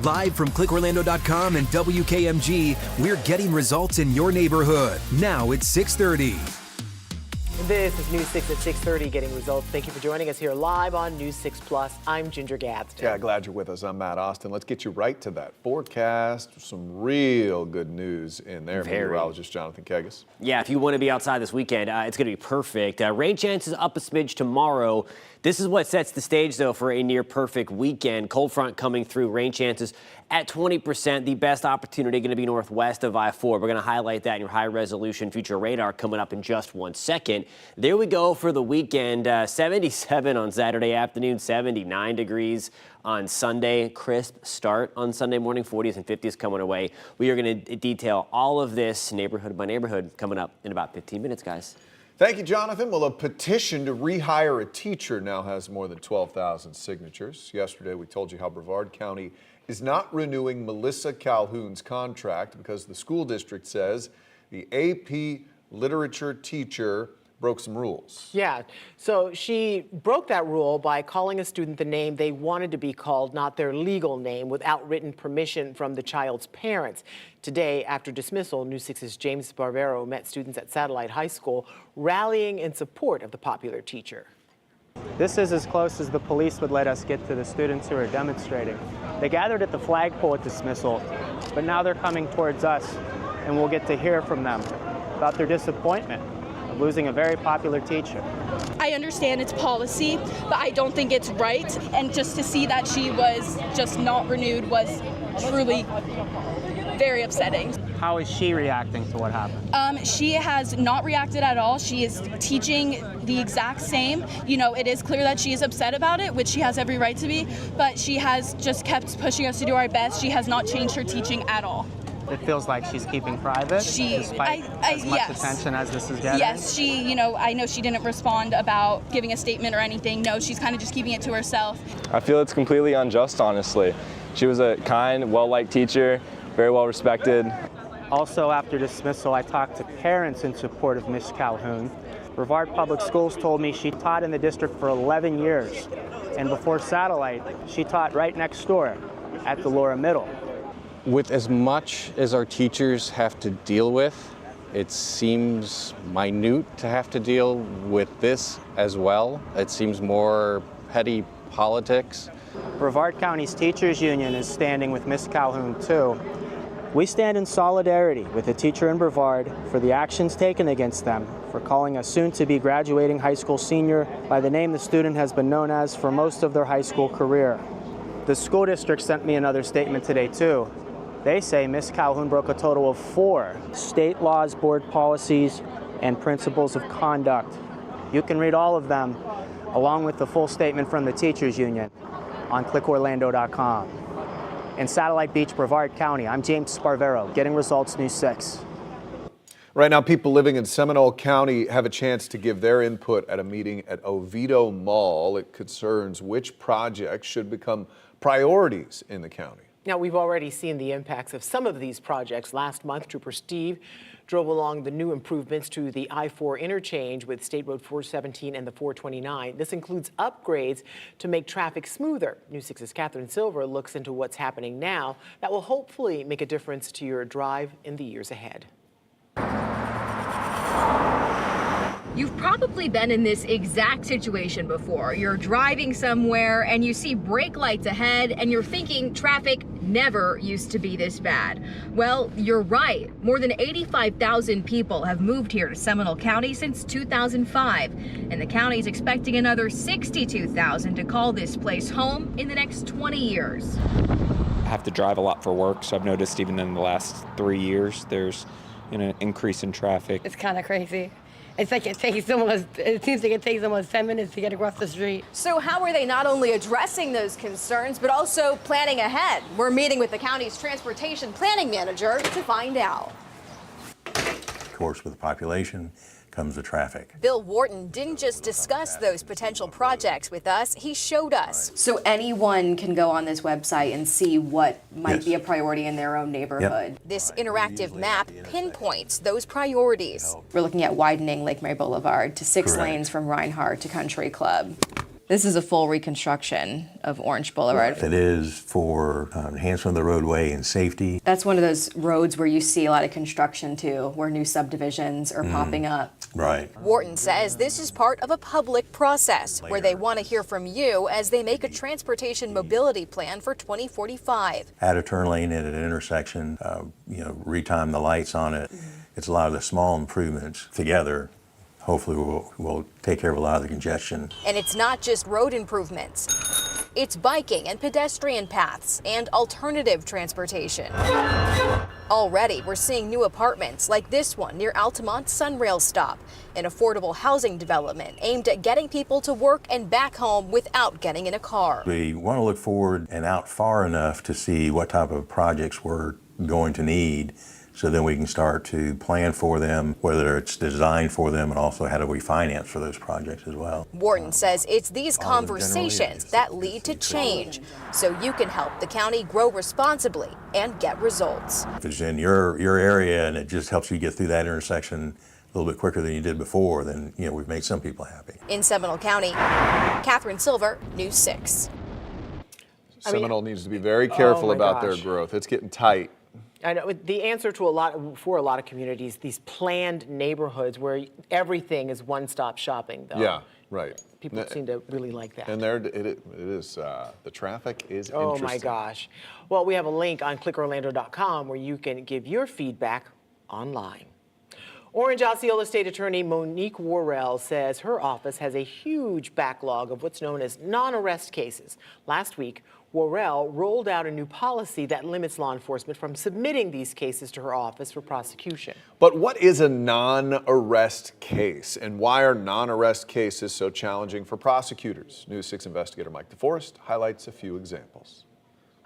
Live from clickorlando.com and WKMG, we're getting results in your neighborhood. Now it's 6:30. This is News 6 at 6:30, getting results. Thank you for joining us here live on News 6 Plus. I'm Ginger Gadsden. Yeah, glad you're with us. I'm Matt Austin. Let's get you right to that forecast. Some real good news in there. Meteorologist Jonathan Kegas. Yeah, if you want to be outside this weekend, it's going to be perfect. Rain chances up a smidge tomorrow. This is what sets the stage, though, for a near-perfect weekend. Cold front coming through, rain chances at 20%. The best opportunity going to be northwest of I-4. We're going to highlight that in your high-resolution future radar coming up in just 1 second. There we go for the weekend. 77 on Saturday afternoon, 79 degrees on Sunday. Crisp start on Sunday morning, 40s and 50s coming away. We are going to detail all of this neighborhood by neighborhood coming up in about 15 minutes, guys. Thank you, Jonathan. Well, a petition to rehire a teacher now has more than 12,000 signatures. Yesterday, we told you how Brevard County is not renewing Melissa Calhoun's contract because the school district says the AP literature teacher broke some rules. Yeah, so she broke that rule by calling a student the name they wanted to be called, not their legal name, without written permission from the child's parents. Today, after dismissal, News 6's James Barbero met students at Satellite High School rallying in support of the popular teacher. This is as close as the police would let us get to the students who are demonstrating. They gathered at the flagpole at dismissal, but now they're coming towards us, and we'll get to hear from them about their disappointment of losing a very popular teacher. I understand it's policy, but I don't think it's right. And just to see that she was just not renewed was truly very upsetting. How is she reacting to what happened? She has not reacted at all. She is teaching the exact same. You know, it is clear that she is upset about it, which she has every right to be, but she has just kept pushing us to do our best. She has not changed her teaching at all. It feels like she's keeping private, despite as much yes. attention as this is getting? Yes, I know she didn't respond about giving a statement or anything. No, she's kind of just keeping it to herself. I feel it's completely unjust, honestly. She was a kind, well-liked teacher, very well respected. Also, after dismissal, I talked to parents in support of Miss Calhoun. Brevard Public Schools told me she taught in the district for 11 years. And before Satellite, she taught right next door at the Laura Middle. With as much as our teachers have to deal with, it seems minute to have to deal with this as well. It seems more petty politics. Brevard County's Teachers Union is standing with Miss Calhoun too. We stand in solidarity with a teacher in Brevard for the actions taken against them for calling a soon-to-be graduating high school senior by the name the student has been known as for most of their high school career. The school district sent me another statement today too. They say Miss Calhoun broke a total of 4 state laws, board policies, and principles of conduct. You can read all of them, along with the full statement from the Teachers Union, on clickorlando.com. In Satellite Beach, Brevard County, I'm James Sparvero, getting results, News 6. Right now, people living in Seminole County have a chance to give their input at a meeting at Oviedo Mall. It concerns which projects should become priorities in the county. Now, we've already seen the impacts of some of these projects. Last month, Trooper Steve drove along the new improvements to the I-4 interchange with State Road 417 and the 429. This includes upgrades to make traffic smoother. News 6's Catherine Silver looks into what's happening now that will hopefully make a difference to your drive in the years ahead. You've probably been in this exact situation before. You're driving somewhere and you see brake lights ahead and you're thinking traffic never used to be this bad. Well, you're right. More than 85,000 people have moved here to Seminole County since 2005, and the county is expecting another 62,000 to call this place home in the next 20 years. I have to drive a lot for work, so I've noticed even in the last 3 years there's an increase in traffic. It's kind of crazy. It's like it seems like it takes almost 10 minutes to get across the street. So how are they not only addressing those concerns, but also planning ahead? We're meeting with the county's transportation planning manager to find out. Of course, with the population comes the traffic. Bill Wharton didn't just discuss those potential projects with us, he showed us. So anyone can go on this website and see what might be a priority in their own neighborhood. Yep. This interactive map pinpoints those priorities. We're looking at widening Lake Mary Boulevard to 6 lanes from Reinhardt to Country Club. This is a full reconstruction of Orange Boulevard. It is for enhancement of the roadway and safety. That's one of those roads where you see a lot of construction too, where new subdivisions are popping up. Right. Wharton says this is part of a public process where they want to hear from you as they make a transportation mobility plan for 2045. Add a turn lane at an intersection, retime the lights on it. It's a lot of the small improvements together. Hopefully we'll take care of a lot of the congestion. And it's not just road improvements. It's biking and pedestrian paths and alternative transportation. Already, we're seeing new apartments like this one near Altamont Sunrail Stop, an affordable housing development aimed at getting people to work and back home without getting in a car. We want to look forward and out far enough to see what type of projects we're going to need, so then we can start to plan for them, whether it's designed for them, and also how do we finance for those projects as well. Wharton says it's these conversations that lead to change, so you can help the county grow responsibly and get results. If it's in your area and it just helps you get through that intersection a little bit quicker than you did before, then we've made some people happy. In Seminole County, Catherine Silver, News 6. Seminole needs to be very careful about their growth. It's getting tight. I know the answer to for a lot of communities, these planned neighborhoods where everything is one-stop shopping, though. Yeah, right. People seem to really like that. And it is the traffic is Oh interesting. my gosh. Well, we have a link on clickorlando.com where you can give your feedback online. Orange Osceola State Attorney Monique Worrell says her office has a huge backlog of what's known as non-arrest cases. Last week, Worrell rolled out a new policy that limits law enforcement from submitting these cases to her office for prosecution. But what is a non-arrest case, and why are non-arrest cases so challenging for prosecutors? News 6 investigator Mike DeForest highlights a few examples.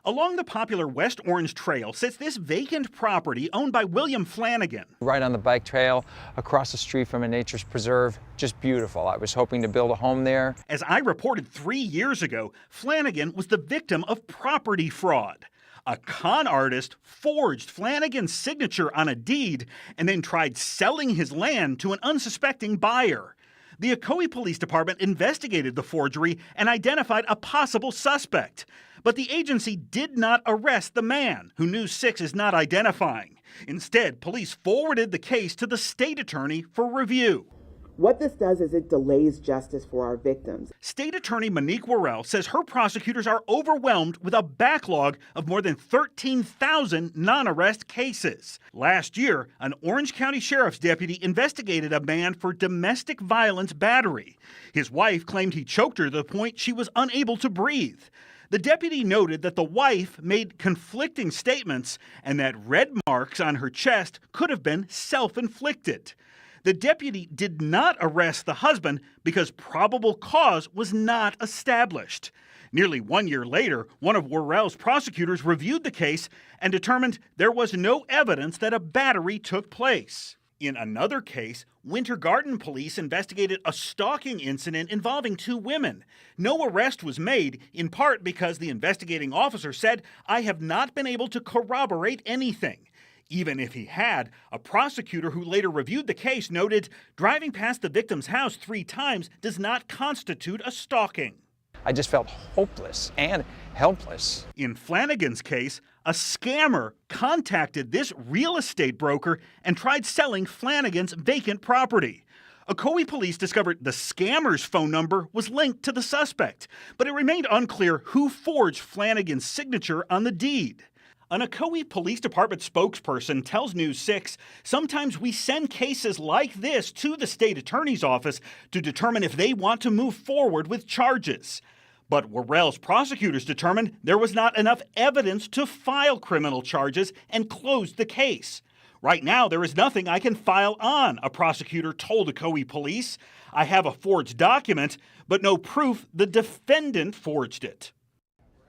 Along the popular West Orange Trail sits this vacant property owned by William Flanagan. Right on the bike trail, across the street from a nature's preserve, just beautiful. I was hoping to build a home there. As I reported 3 years ago, Flanagan was the victim of property fraud. A con artist forged Flanagan's signature on a deed and then tried selling his land to an unsuspecting buyer. The Ocoee Police Department investigated the forgery and identified a possible suspect. But the agency did not arrest the man, who News 6 is not identifying. Instead, police forwarded the case to the state attorney for review. What this does is it delays justice for our victims. State Attorney Monique Worrell says her prosecutors are overwhelmed with a backlog of more than 13,000 non-arrest cases. Last year, an Orange County Sheriff's deputy investigated a man for domestic violence battery. His wife claimed he choked her to the point she was unable to breathe. The deputy noted that the wife made conflicting statements and that red marks on her chest could have been self-inflicted. The deputy did not arrest the husband because probable cause was not established. Nearly 1 year later, one of Worrell's prosecutors reviewed the case and determined there was no evidence that a battery took place. In another case, Winter Garden police investigated a stalking incident involving 2 women. No arrest was made, in part because the investigating officer said, "I have not been able to corroborate anything." Even if he had, a prosecutor who later reviewed the case noted driving past the victim's house 3 times does not constitute a stalking. I just felt hopeless and helpless. In Flanagan's case, a scammer contacted this real estate broker and tried selling Flanagan's vacant property. Ocoee police discovered the scammer's phone number was linked to the suspect, but it remained unclear who forged Flanagan's signature on the deed. An Ocoee Police Department spokesperson tells News 6, sometimes we send cases like this to the state attorney's office to determine if they want to move forward with charges. But Worrell's prosecutors determined there was not enough evidence to file criminal charges and closed the case. Right now, there is nothing I can file on, a prosecutor told Ocoee police. I have a forged document, but no proof the defendant forged it.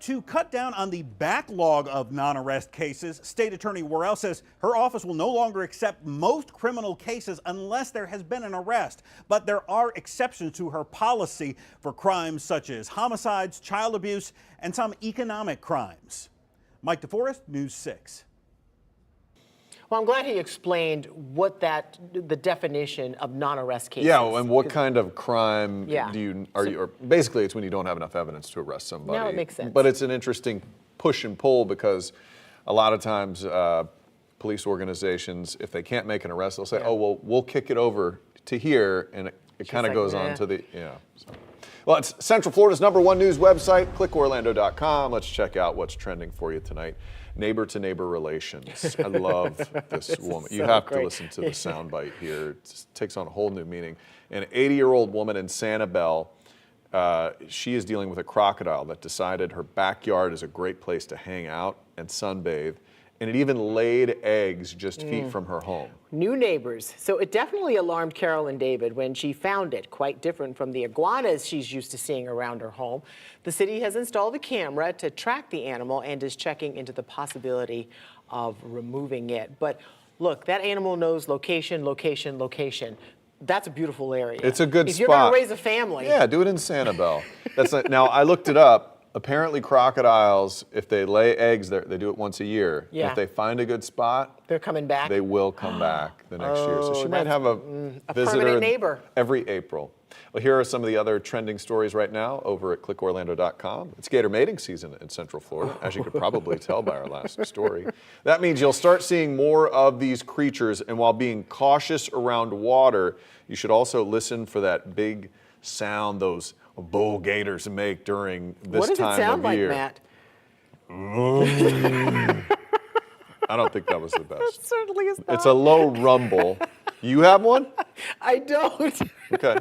To cut down on the backlog of non-arrest cases, State Attorney Worrell says her office will no longer accept most criminal cases unless there has been an arrest. But there are exceptions to her policy for crimes such as homicides, child abuse, and some economic crimes. Mike DeForest, News 6. Well, I'm glad he explained what the definition of non-arrest case is. Yeah, and what kind of crime Yeah. or basically it's when you don't have enough evidence to arrest somebody. No, it makes sense. But it's an interesting push and pull because a lot of times police organizations, if they can't make an arrest, they'll say, oh, well, we'll kick it over to here, and it kind of like, goes nah. on to the, So. Well, it's Central Florida's #1 news website, clickorlando.com. Let's check out what's trending for you tonight. Neighbor to neighbor relations. I love this woman. You have to listen to the soundbite here. It takes on a whole new meaning. An 80-year-old woman in Sanibel, she is dealing with a crocodile that decided her backyard is a great place to hang out and sunbathe, and it even laid eggs just feet from her home. New neighbors. So it definitely alarmed Carolyn David when she found it, quite different from the iguanas she's used to seeing around her home. The city has installed a camera to track the animal and is checking into the possibility of removing it. But look, that animal knows location, location, location. That's a beautiful area. It's a good spot. If you're going to raise a family. Yeah, do it in Sanibel. Now, I looked it up. Apparently, crocodiles, if they lay eggs, they do it once a year. Yeah. If they find a good spot, they're coming back. They will come back the next year. So she might have a visitor permanent neighbor every April. Well, here are some of the other trending stories right now over at clickorlando.com. It's gator mating season in Central Florida, as you could probably tell by our last story. That means you'll start seeing more of these creatures, and while being cautious around water, you should also listen for that big sound those bull gators make during this time of year. What does it sound like, Matt? I don't think that was the best. It certainly is not. It's a low rumble. You have one? I don't. Okay.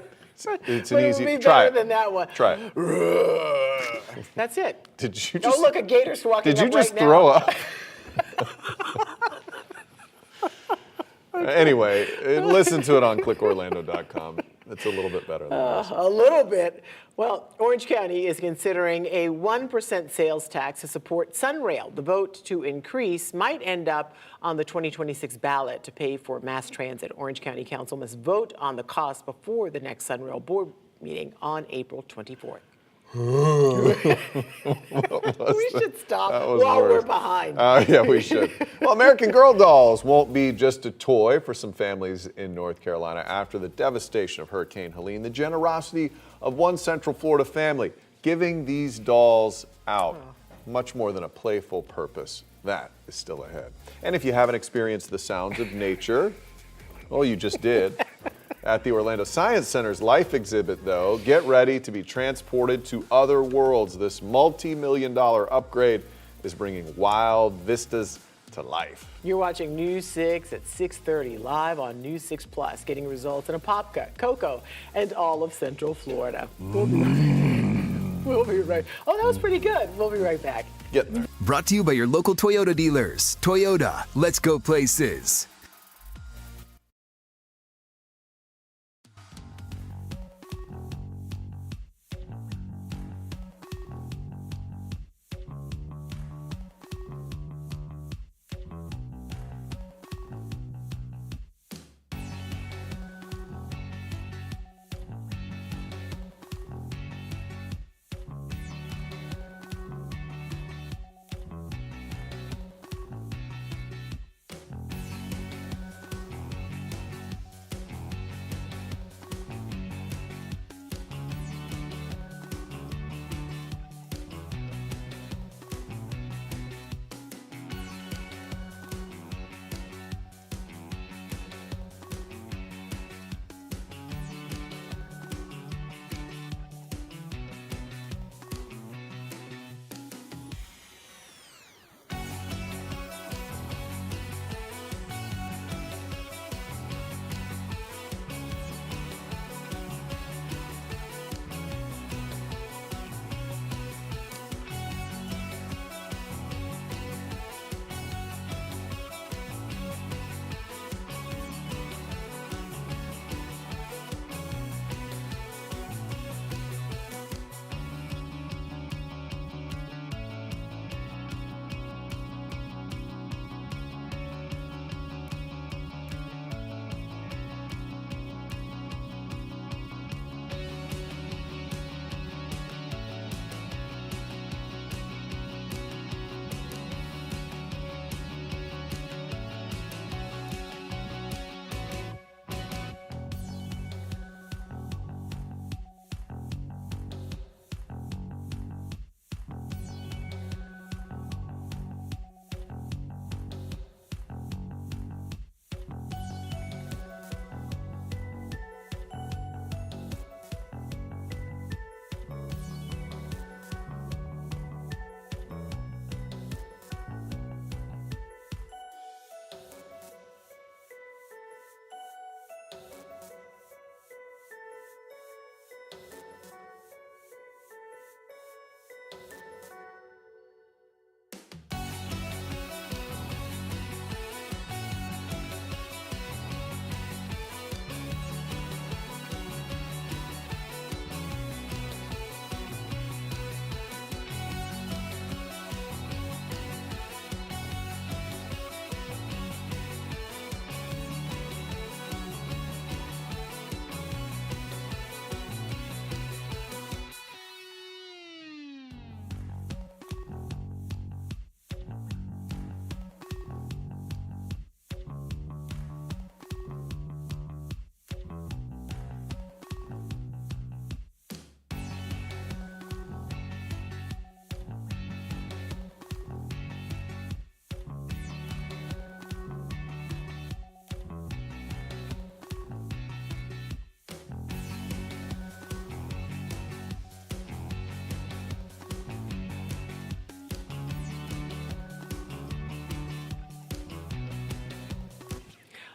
It's an But easy. it would be Try better it. than that one. Try it. That's it. Did you Oh, just? look, a gator's walking Did you up just right throw now. up? Anyway, listen to it on clickorlando.com. It's a little bit better than this. A little bit. Well, Orange County is considering a 1% sales tax to support Sunrail. The vote to increase might end up on the 2026 ballot to pay for mass transit. Orange County Council must vote on the cost before the next Sunrail board meeting on April 24th. We should stop while we're behind. Yeah, we should. Well, American Girl dolls won't be just a toy for some families in North Carolina after the devastation of Hurricane Helene. The generosity of one Central Florida family giving these dolls out. Much more than a playful purpose. That is still ahead. And if you haven't experienced the sounds of nature, well, you just did. At the Orlando Science Center's Life exhibit, though, get ready to be transported to other worlds. This multi-million-dollar upgrade is bringing wild vistas to life. You're watching News 6 at 6:30 live on News 6 Plus, getting results in a pop cut, Cocoa, and all of Central Florida. We'll be right. Oh, that was pretty good. We'll be right back. Get there. Brought to you by your local Toyota dealers. Toyota, let's go places.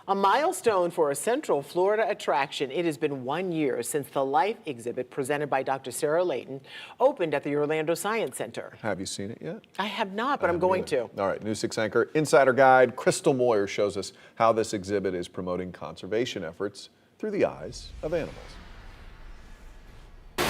A milestone for a Central Florida attraction. It has been 1 year since the Life exhibit presented by Dr. Sarah Layton opened at the Orlando Science Center. Have you seen it yet? I have not, but I'm going to. All right, News 6 anchor, Insider Guide, Crystal Moyer shows us how this exhibit is promoting conservation efforts through the eyes of animals. This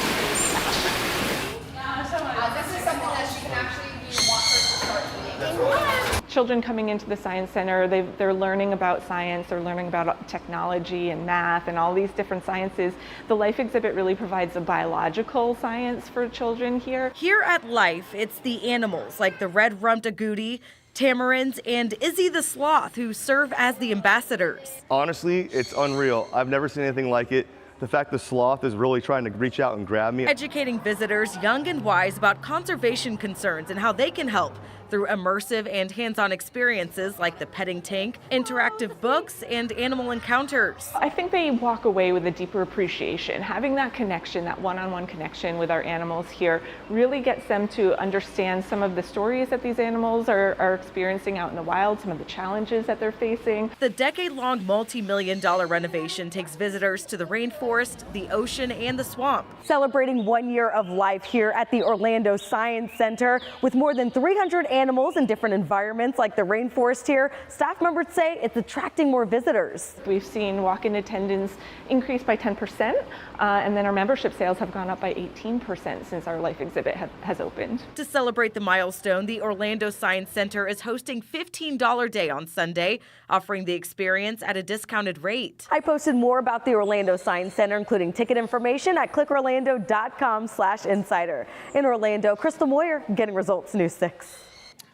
is something that she can actually want her to start eating. Children coming into the Science Center, they're learning about science, they're learning about technology and math and all these different sciences. The Life exhibit really provides a biological science for children here. Here at Life, it's the animals like the red-rumped agouti, tamarins, and Izzy the sloth who serve as the ambassadors. Honestly, it's unreal. I've never seen anything like it. The fact the sloth is really trying to reach out and grab me. Educating visitors, young and wise, about conservation concerns and how they can help through immersive and hands-on experiences like the petting tank, interactive books, and animal encounters. I think they walk away with a deeper appreciation. Having that connection, that one-on-one connection with our animals here really gets them to understand some of the stories that these animals are experiencing out in the wild, some of the challenges that they're facing. The decade-long multi-million-dollar renovation takes visitors to the rainforest, the ocean, and the swamp. Celebrating 1 year of life here at the Orlando Science Center with more than 300 animals in different environments like the rainforest here, staff members say it's attracting more visitors. We've seen walk-in attendance increase by 10%, and then our membership sales have gone up by 18% since our Life exhibit has opened. To celebrate the milestone, the Orlando Science Center is hosting $15 Day on Sunday, offering the experience at a discounted rate. I posted more about the Orlando Science Center, including ticket information at clickorlando.com/insider. In Orlando, Crystal Moyer, Getting Results, News 6.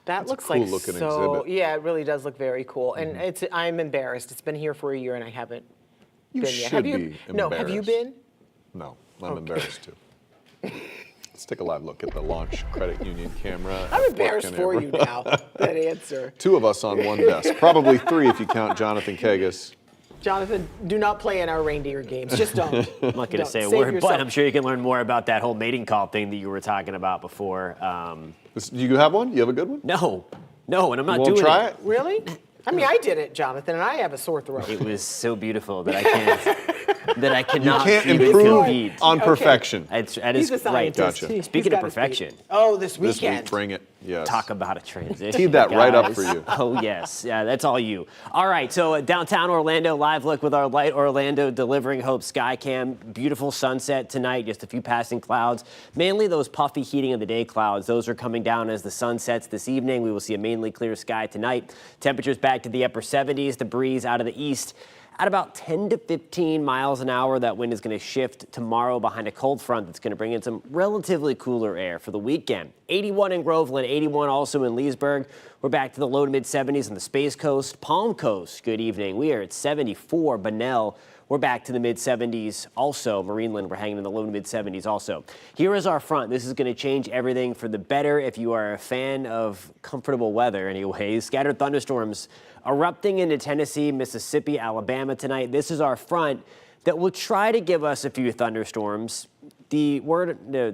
That looks like so. Yeah, it really does look very cool, and I'm embarrassed. It's been here for a year, and I haven't You been should yet. Have you? be No, have you been? No, I'm embarrassed too. Let's take a live look at the Launch Credit Union camera. I'm embarrassed for you now, that answer. Two of us on one desk, probably three if you count Jonathan Kagas. Jonathan, do not play in our reindeer games. Just don't. I'm not going to Don't. say a Save word, yourself. but I'm sure you can learn more about that whole mating call thing that you were talking about before. Do you have one? You have a good one? No, and I'm not You won't doing try it. Really? I mean, I did it, Jonathan, and I have a sore throat. It was so beautiful that I cannot You can't even improve compete. on perfection. That He's is a right. scientist. Gotcha. Speaking of perfection. Oh, this This weekend. week, bring it. Yes. Talk about a transition. Teed that right up guys. for you. Oh, yes. Yeah, that's all you. All right, so downtown Orlando, live look with our Light Orlando Delivering Hope Skycam. Beautiful sunset tonight, just a few passing clouds. Mainly those puffy heating of the day clouds. Those are coming down as the sun sets this evening. We will see a mainly clear sky tonight. Temperatures back to the upper 70s. The breeze out of the east at about 10 to 15 miles an hour. That wind is going to shift tomorrow behind a cold front that's going to bring in some relatively cooler air for the weekend. 81 in Groveland, 81 also in Leesburg. We're back to the low to mid 70s on the Space Coast. Palm Coast, good evening. We are at 74. Bunnell, we're back to the mid 70s also. Marineland, we're hanging in the low to mid 70s also. Here is our front. This is going to change everything for the better if you are a fan of comfortable weather anyways. Scattered thunderstorms erupting into Tennessee, Mississippi, Alabama tonight. This is our front that will try to give us a few thunderstorms. The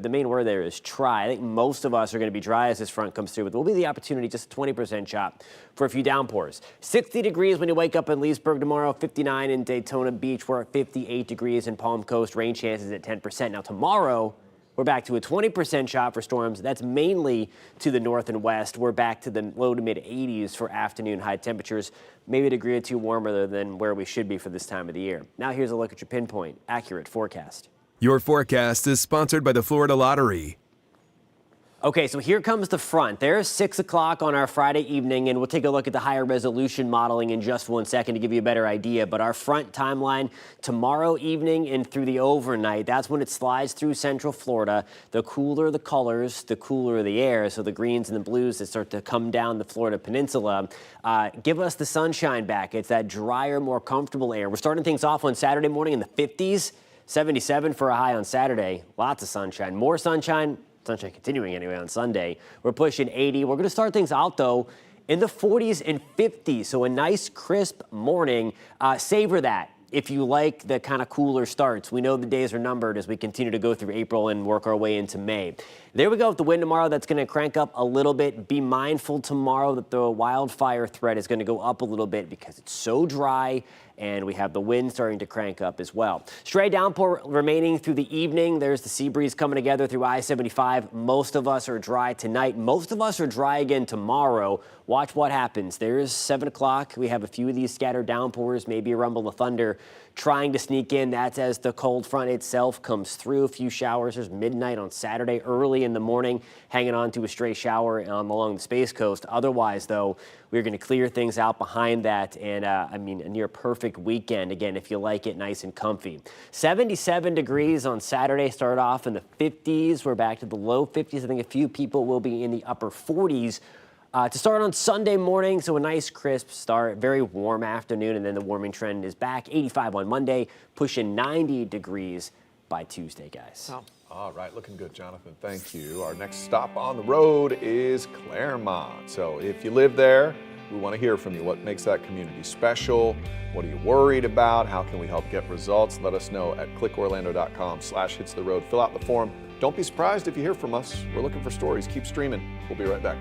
main word there is try. I think most of us are going to be dry as this front comes through, but there will be the opportunity, just a 20% shot for a few downpours. 60 degrees when you wake up in Leesburg tomorrow, 59 in Daytona Beach. We're at 58 degrees in Palm Coast, rain chances at 10%. Now tomorrow, we're back to a 20% shot for storms. That's mainly to the north and west. We're back to the low to mid 80s for afternoon high temperatures, maybe a degree or two warmer than where we should be for this time of the year. Now here's a look at your pinpoint, accurate forecast. Your forecast is sponsored by the Florida Lottery. Okay, so here comes the front. There's 6 o'clock on our Friday evening, and we'll take a look at the higher resolution modeling in just 1 second to give you a better idea. But our front timeline tomorrow evening and through the overnight, that's when it slides through central Florida. The cooler the colors, the cooler the air. So the greens and the blues that start to come down the Florida peninsula give us the sunshine back. It's that drier, more comfortable air. We're starting things off on Saturday morning in the 50s, 77 for a high on Saturday. Lots of sunshine, more sunshine continuing anyway on Sunday. We're pushing 80. We're going to start things out, though, in the 40s and 50s. So a nice, crisp morning. Savor that. if you like the kind of cooler starts, we know the days are numbered as we continue to go through April and work our way into May. There we go with the wind tomorrow. That's going to crank up a little bit. Be mindful tomorrow that the wildfire threat is going to go up a little bit because it's so dry, and we have the wind starting to crank up as well. Stray downpour remaining through the evening. There's the sea breeze coming together through I-75. Most of us are dry tonight. Most of us are dry again tomorrow. Watch what happens. There's 7 o'clock. We have a few of these scattered downpours, maybe a rumble of thunder trying to sneak in. That's as the cold front itself comes through. A few showers. There's midnight on Saturday, early in the morning, hanging on to a stray shower along the Space Coast. Otherwise, though, we're going to clear things out behind that, and I mean, a near perfect weekend, again, if you like it nice and comfy. 77 degrees on Saturday, start off in the 50s. We're back to the low 50s. I think a few people will be in the upper 40s. To start on Sunday morning, so a nice crisp start, very warm afternoon, and then the warming trend is back. 85 on Monday, pushing 90 degrees by Tuesday, guys. Oh. All right, looking good, Jonathan. Thank you. Our next stop on the road is Claremont. So if you live there, we want to hear from you. What makes that community special? What are you worried about? How can we help get results? Let us know at clickorlando.com/hitstheroad. Fill out the form. Don't be surprised if you hear from us. We're looking for stories. Keep streaming. We'll be right back.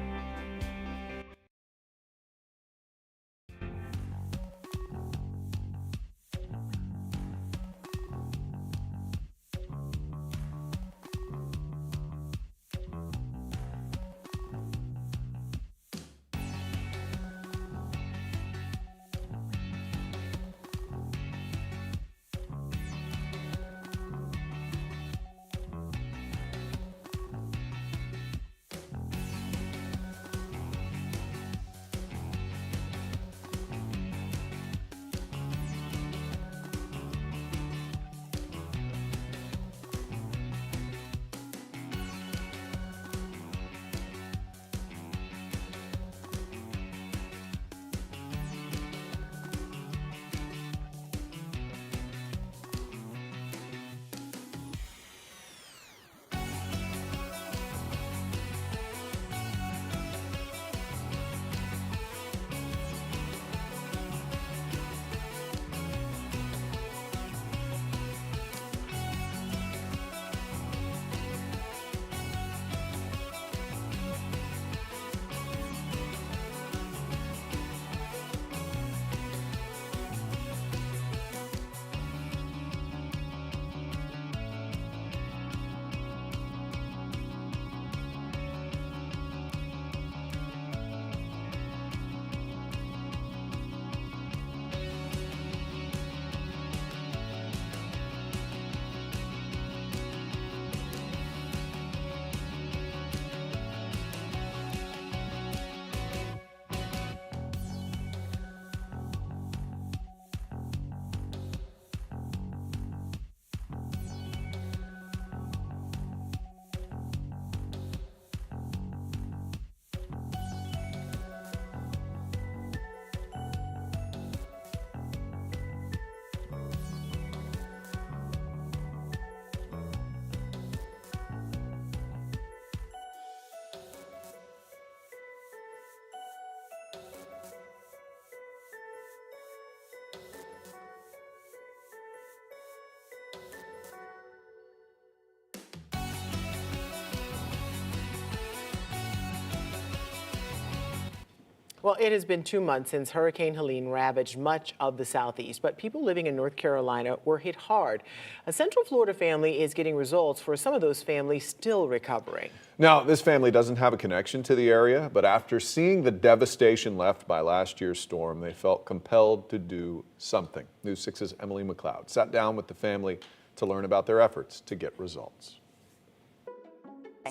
Well, it has been 2 months since Hurricane Helene ravaged much of the southeast, but people living in North Carolina were hit hard. A Central Florida family is getting results for some of those families still recovering. Now, this family doesn't have a connection to the area, but after seeing the devastation left by last year's storm, they felt compelled to do something. News 6's Emily McLeod sat down with the family to learn about their efforts to get results.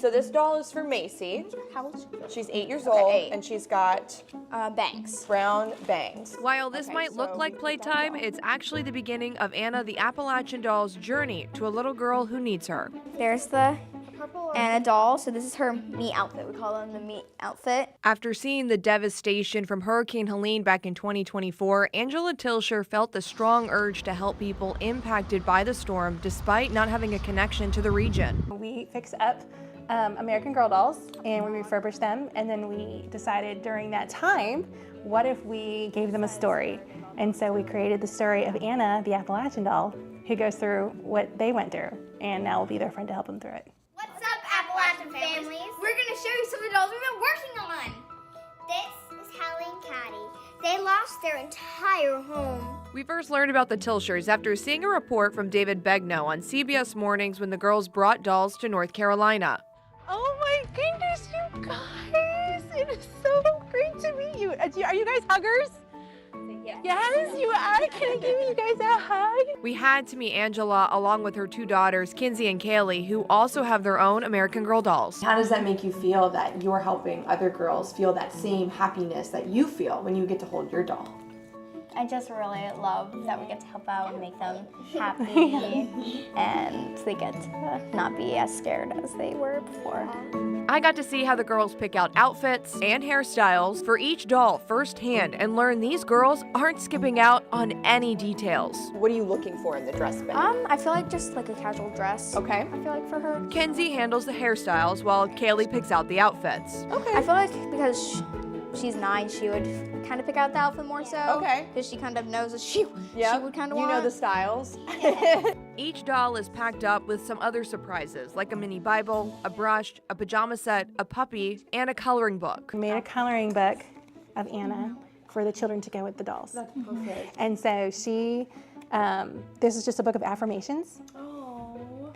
So this doll is for Macy. How old is she? She's 8 years old, 8. and she's got bangs. Brown bangs. While this might look like playtime, it's actually the beginning of Anna the Appalachian doll's journey to a little girl who needs her. There's the Anna doll. So this is her meat outfit. We call them the meat outfit. After seeing the devastation from Hurricane Helene back in 2024, Angela Tilsher felt the strong urge to help people impacted by the storm despite not having a connection to the region. We fix up American Girl dolls and we refurbish them, and then we decided during that time, what if we gave them a story? And so we created the story of Anna, the Appalachian doll, who goes through what they went through, and now we'll be their friend to help them through it. What's up, Appalachian families? We're going to show you some of the dolls we've been working on. This is Hallie and Caddy. They lost their entire home. We first learned about the Tilshers after seeing a report from David Begnaud on CBS Mornings when the girls brought dolls to North Carolina. Oh my goodness, you guys! It is so great to meet you. Are you guys huggers? Yes, you are. Can I give you guys a hug? We had to meet Angela along with her two daughters, Kinsey and Kaylee, who also have their own American Girl dolls. How does that make you feel that you're helping other girls feel that same happiness that you feel when you get to hold your doll? I just really love that we get to help out and make them happy and they get to not be as scared as they were before. I got to see how the girls pick out outfits and hairstyles for each doll firsthand and learn these girls aren't skipping out on any details. What are you looking for in the dress bag? I feel like just like a casual dress. Okay. I feel like for her. Kenzie handles the hairstyles while Kaylee picks out the outfits. Okay. I feel like because she's 9, she would kind of pick out the outfit more so. Okay. Because she kind of knows what she would kind of want. You know the styles. Each doll is packed up with some other surprises, like a mini Bible, a brush, a pajama set, a puppy, and a coloring book. We made a coloring book of Anna for the children to go with the dolls. That's perfect. And so she, this is just a book of affirmations. Oh,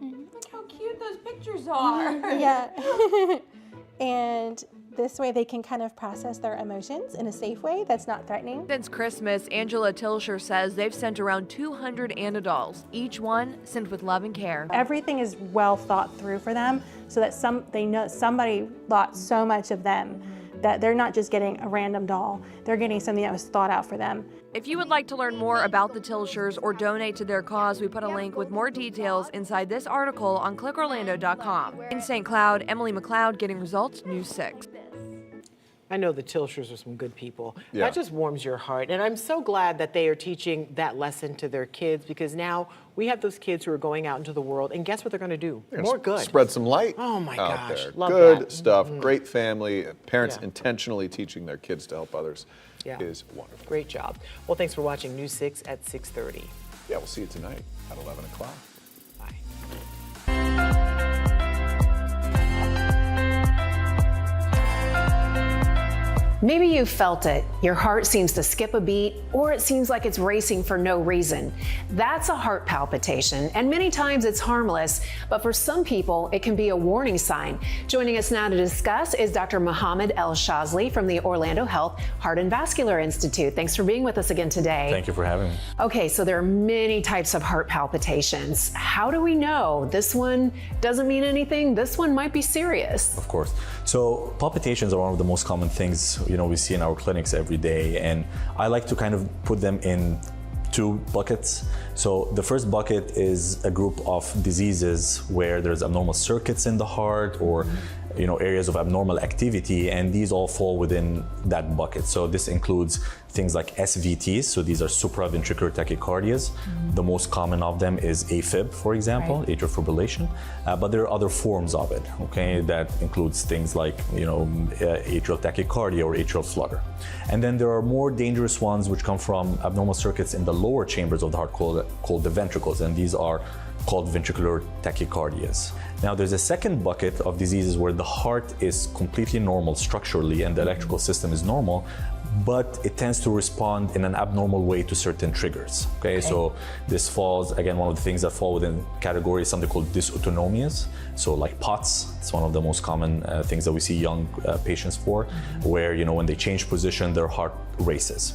look how cute those pictures are. Yeah. And this way they can kind of process their emotions in a safe way that's not threatening. Since Christmas, Angela Tilsher says they've sent around 200 Anna dolls, each one sent with love and care. Everything is well thought through for them so that they know somebody thought so much of them that they're not just getting a random doll, they're getting something that was thought out for them. If you would like to learn more about the Tilshers or donate to their cause, we put a link with more details inside this article on clickorlando.com. In St. Cloud, Emily McLeod, Getting Results, News 6. I know the Tilshers are some good people. Yeah. That just warms your heart. And I'm so glad that they are teaching that lesson to their kids, because now we have those kids who are going out into the world, and guess what they're going to do? More good. Spread some light Oh my out gosh, there. love Good that. stuff. Great family. Parents Yeah. intentionally teaching their kids to help others Yeah. is wonderful. Great job. Well, thanks for watching News 6 at 6:30. Yeah, we'll see you tonight at 11 o'clock. Maybe you've felt it. Your heart seems to skip a beat, or it seems like it's racing for no reason. That's a heart palpitation, and many times it's harmless, but for some people, it can be a warning sign. Joining us now to discuss is Dr. Mohammed El Shazli from the Orlando Health Heart and Vascular Institute. Thanks for being with us again today. Thank you for having me. Okay, so there are many types of heart palpitations. How do we know this one doesn't mean anything? This one might be serious. Of course. So palpitations are one of the most common things we see in our clinics every day, and I like to kind of put them in two buckets. So the first bucket is a group of diseases where there's abnormal circuits in the heart or areas of abnormal activity, and these all fall within that bucket. So this includes things like SVTs, so these are supraventricular tachycardias. The most common of them is AFib, for example, atrial fibrillation, but there are other forms of it, okay? That includes things like, atrial tachycardia or atrial flutter. And then there are more dangerous ones which come from abnormal circuits in the lower chambers of the heart called the ventricles, and these are called ventricular tachycardias. Now there's a second bucket of diseases where the heart is completely normal structurally and the electrical system is normal, but it tends to respond in an abnormal way to certain triggers. Okay, so this falls, again, one of the things that fall within category is something called dysautonomias. So like POTS, it's one of the most common things that we see young patients for, where when they change position, their heart races.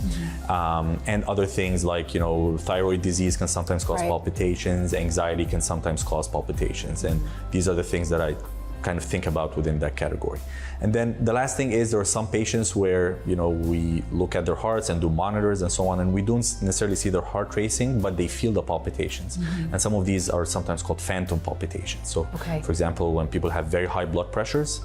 And other things like thyroid disease can sometimes cause palpitations, anxiety can sometimes cause palpitations, and these are the things that I kind of think about within that category. And then the last thing is there are some patients where we look at their hearts and do monitors and so on, and we don't necessarily see their heart racing, but they feel the palpitations. And some of these are sometimes called phantom palpitations. So for example, when people have very high blood pressures,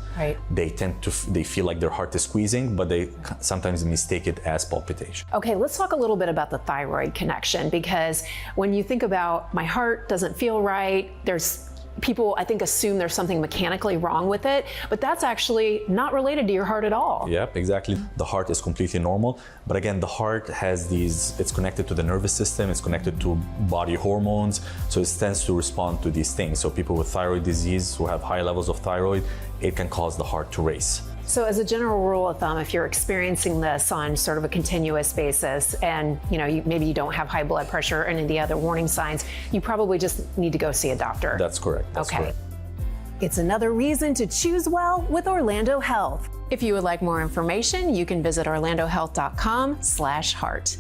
they feel like their heart is squeezing, but they sometimes mistake it as palpitation. Okay, let's talk a little bit about the thyroid connection, because when you think about my heart doesn't feel right, there's people, I think, assume there's something mechanically wrong with it, but that's actually not related to your heart at all. Yep, exactly. The heart is completely normal, but again, the heart has these, it's connected to the nervous system, it's connected to body hormones, so it tends to respond to these things. So people with thyroid disease who have high levels of thyroid, it can cause the heart to race. So as a general rule of thumb, if you're experiencing this on sort of a continuous basis and maybe you don't have high blood pressure or any of the other warning signs, you probably just need to go see a doctor. That's correct. That's correct. It's another reason to choose well with Orlando Health. If you would like more information, you can visit orlandohealth.com/heart.